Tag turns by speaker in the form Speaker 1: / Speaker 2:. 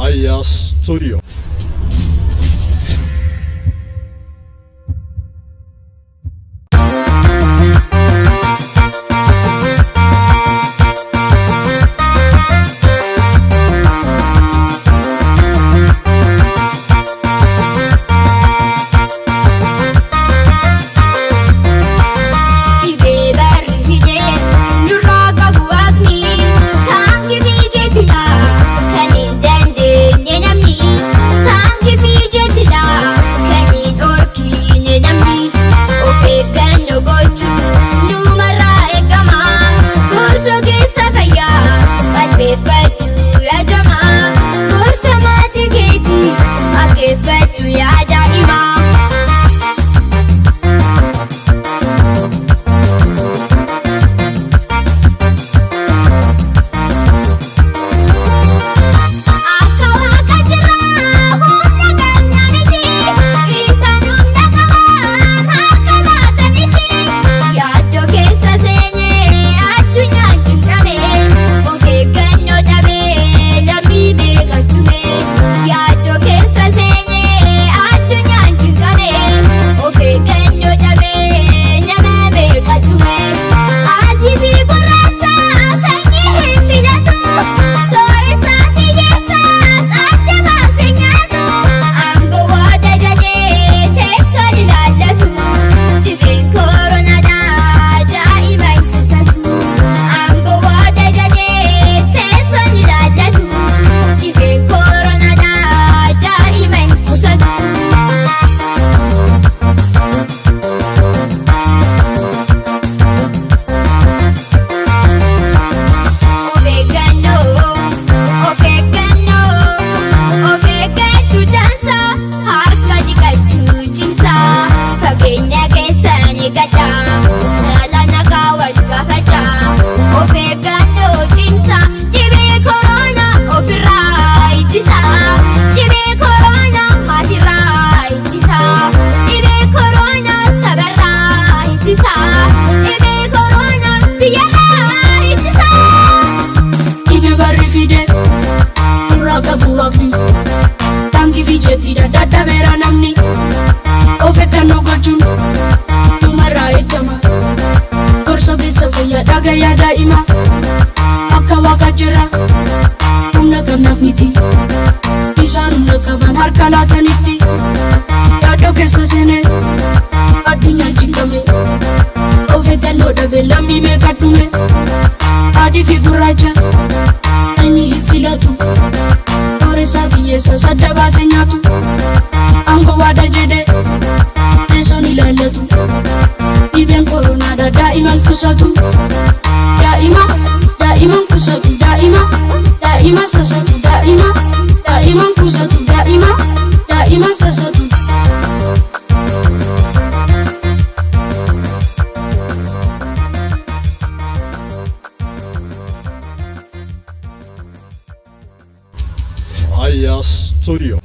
Speaker 1: Aya Studio.
Speaker 2: Tangi vijeti dada vera namni ofeka no gojun numara ekama korso de safaya daga ya daima akawaka jira umna kamnafniti isarun kaban har kala taniti yado kesene adunya jingame ofeka no dabe lami me katume adi figuraja ani filatu Safiye sada basenyatu Ango wada jede Nesoni lalatu Iben corona da daiman kusatu Daiman kusatu Daiman sasatu Daiman kusatu Daiman sasatu
Speaker 1: Aya Studio.